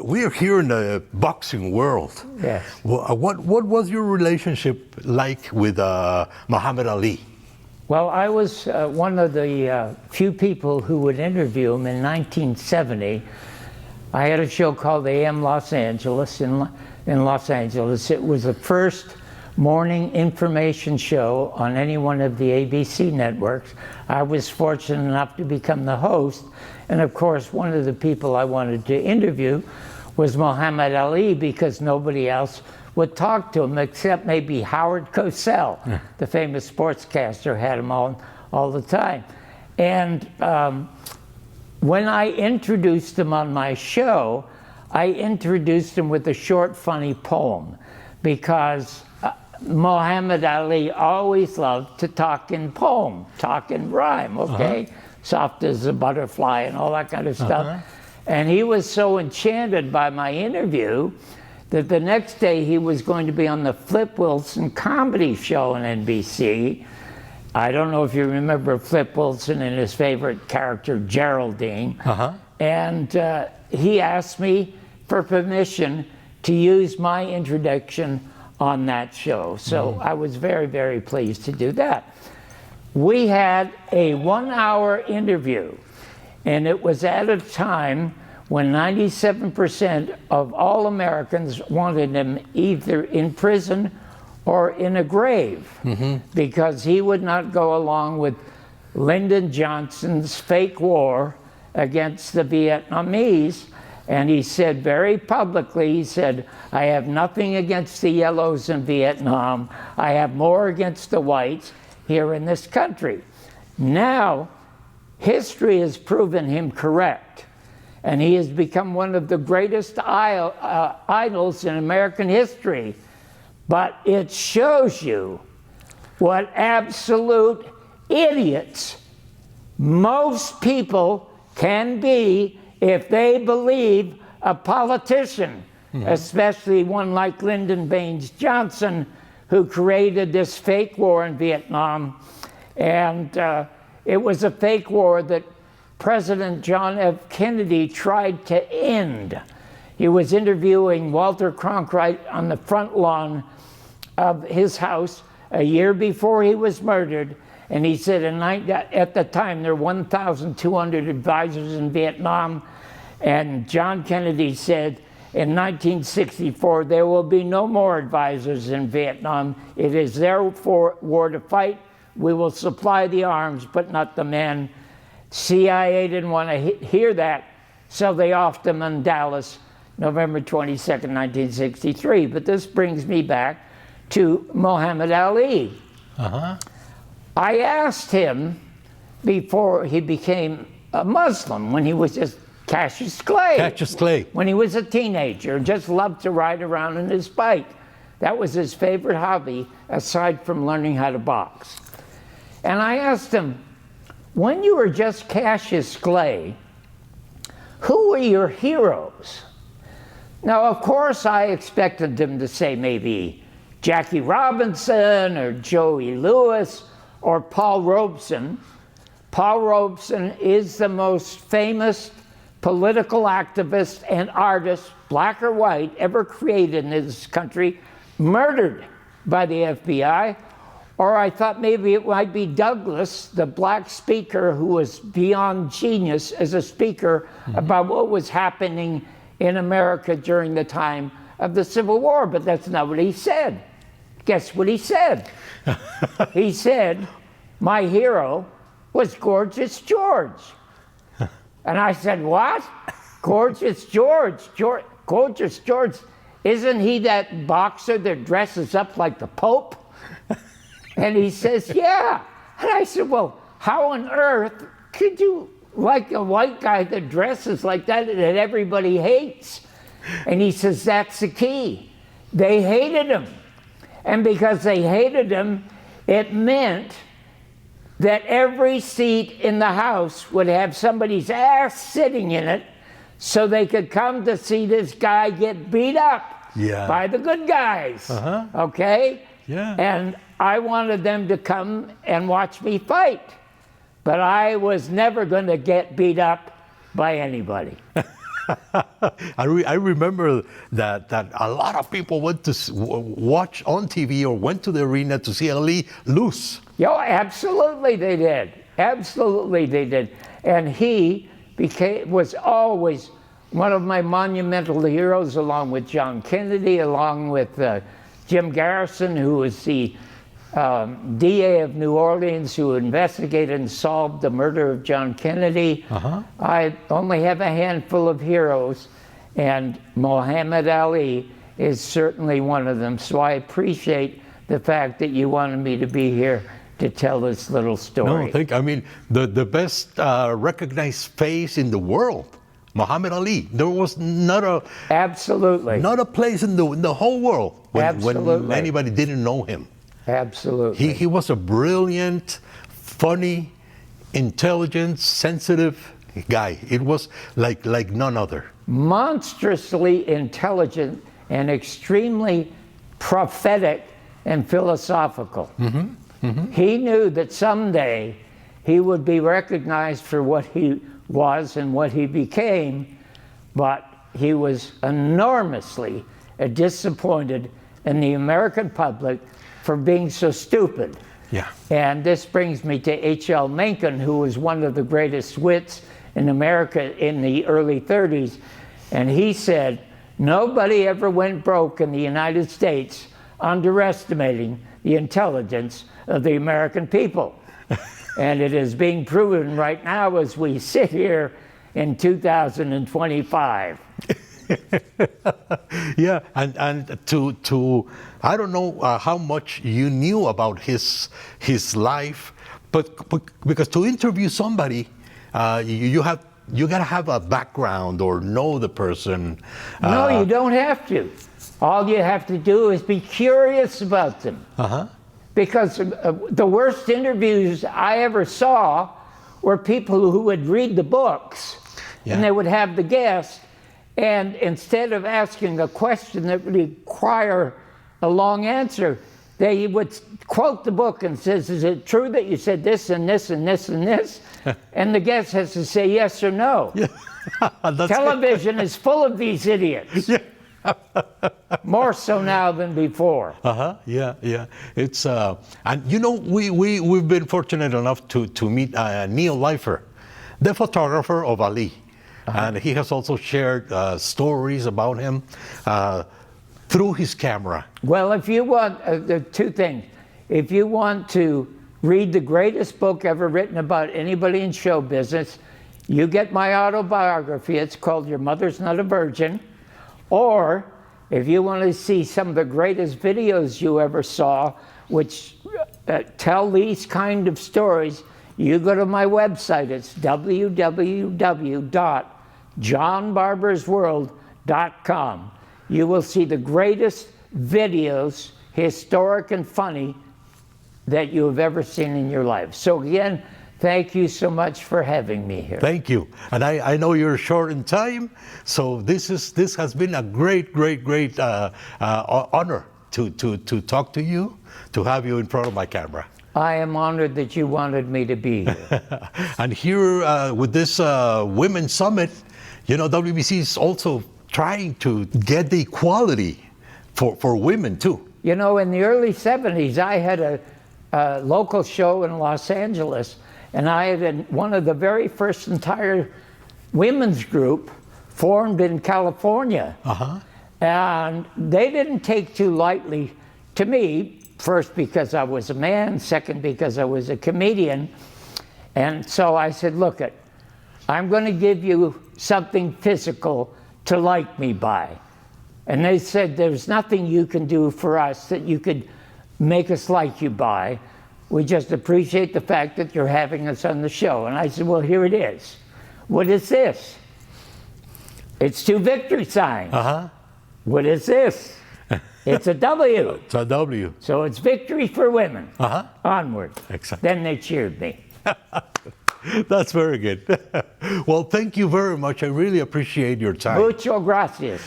we are here in the boxing world. Yes. What was your relationship like with Muhammad Ali? Well, I was one of the few people who would interview him in 1970. I had a show called AM Los Angeles in Los Angeles. It was the first morning information show on any one of the ABC networks. I was fortunate enough to become the host, and of course one of the people I wanted to interview was Muhammad Ali, because nobody else would talk to him except maybe Howard Cosell, the famous sportscaster, had him on all the time. And when I introduced him on my show, I introduced him with a short, funny poem, because Muhammad Ali always loved to talk in poem, talk in rhyme, okay? Soft as a butterfly and all that kind of stuff. And he was so enchanted by my interview that the next day he was going to be on the Flip Wilson comedy show on NBC. I don't know if you remember Flip Wilson and his favorite character, Geraldine. And he asked me for permission to use my introduction on that show. So I was very, very pleased to do that. We had a 1-hour interview, and it was at a time when 97% of all Americans wanted him either in prison or in a grave, because he would not go along with Lyndon Johnson's fake war against the Vietnamese. And he said very publicly, he said, I have nothing against the yellows in Vietnam. I have more against the whites here in this country. Now, history has proven him correct. And he has become one of the greatest idols in American history. But it shows you what absolute idiots most people can be if they believe a politician, especially one like Lyndon Baines Johnson, who created this fake war in Vietnam. And it was a fake war that President John F. Kennedy tried to end. He was interviewing Walter Cronkite on the front lawn of his house a year before he was murdered. And he said at the time there were 1,200 advisors in Vietnam. And John Kennedy said in 1964, there will be no more advisors in Vietnam. It is their war to fight. We will supply the arms, but not the men. CIA didn't want to hear that, so they offed him in Dallas, November 22nd, 1963. But this brings me back to Muhammad Ali. I asked him before he became a Muslim, when he was just Cassius Clay. Cassius Clay. When he was a teenager, just loved to ride around on his bike. That was his favorite hobby, aside from learning how to box. And I asked him, when you were just Cassius Clay, who were your heroes? Now, of course, I expected him to say maybe Jackie Robinson or Joey Lewis or Paul Robeson. Paul Robeson is the most famous political activist and artist, black or white, ever created in this country, murdered by the FBI. Or I thought maybe it might be Douglas, the black speaker who was beyond genius as a speaker about what was happening in America during the time of the Civil War. But that's not what he said. Guess what he said? He said, my hero was Gorgeous George. And I said, what? Gorgeous George? Gorgeous George, isn't he that boxer that dresses up like the Pope? And he says, yeah. And I said, well, how on earth could you like a white guy that dresses like that everybody hates? And he says, that's the key. They hated him. And because they hated him, it meant that every seat in the House would have somebody's ass sitting in it, so they could come to see this guy get beat up by the good guys, okay? And I wanted them to come and watch me fight, but I was never going to get beat up by anybody. I remember that a lot of people went to watch on TV or went to the arena to see Ali lose. Yo, absolutely they did. Absolutely they did. And he was always one of my monumental heroes, along with John Kennedy, along with Jim Garrison, who was the DA of New Orleans, who investigated and solved the murder of John Kennedy. I only have a handful of heroes, and Muhammad Ali is certainly one of them. So I appreciate the fact that you wanted me to be here to tell this little story. No, I mean, the best recognized face in the world, Muhammad Ali. There was not a place in the whole world when anybody didn't know him. Absolutely. He was a brilliant, funny, intelligent, sensitive guy. It was like none other. Monstrously intelligent and extremely prophetic and philosophical. He knew that someday he would be recognized for what he was and what he became, but he was enormously disappointed in the American public for being so stupid. Yeah. And this brings me to H.L. Mencken, who was one of the greatest wits in America in the early 30s. And he said, nobody ever went broke in the United States underestimating the intelligence of the American people. And it is being proven right now as we sit here in 2025. Yeah, and to I don't know how much you knew about his life, but because to interview somebody, you gotta have a background or know the person. No, you don't have to. All you have to do is be curious about them. Because the worst interviews I ever saw were people who would read the books, and they would have the guest, and instead of asking a question that would require a long answer, they would quote the book and says, is it true that you said this and this and this and this? And the guest has to say yes or no. Television is full of these idiots. More so now than before. Yeah. It's and you know we've been fortunate enough to meet Neil Leifer, the photographer of Ali, and he has also shared stories about him through his camera. Well, if you want two things, if you want to read the greatest book ever written about anybody in show business, you get my autobiography. It's called Your Mother's Not a Virgin. Or if you want to see some of the greatest videos you ever saw, which tell these kind of stories, you go to my website. It's www.johnbarbersworld.com. You will see the greatest videos, historic and funny, that you have ever seen in your life. So again, thank you so much for having me here. Thank you. And I know you're short in time, so this has been a great honor to talk to you, to have you in front of my camera. I am honored that you wanted me to be here. And here with this Women's Summit, you know, WBC is also trying to get the equality for women too. You know, in the early 70s, I had a local show in Los Angeles, and I had one of the very first entire women's group formed in California. And they didn't take too lightly to me, first because I was a man, second because I was a comedian. And so I said, look, I'm going to give you something physical to like me by. And they said, there's nothing you can do for us that you could make us like you by. We just appreciate the fact that you're having us on the show. And I said, well, here it is. What is this? It's two victory signs. What is this? It's a W. It's a W. So it's victory for women. Onward. Exactly. Then they cheered me. That's very good. Well, thank you very much. I really appreciate your time. Mucho gracias.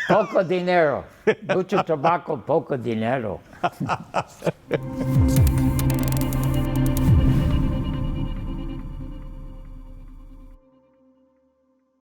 Poco dinero. Mucho tobacco, poco dinero.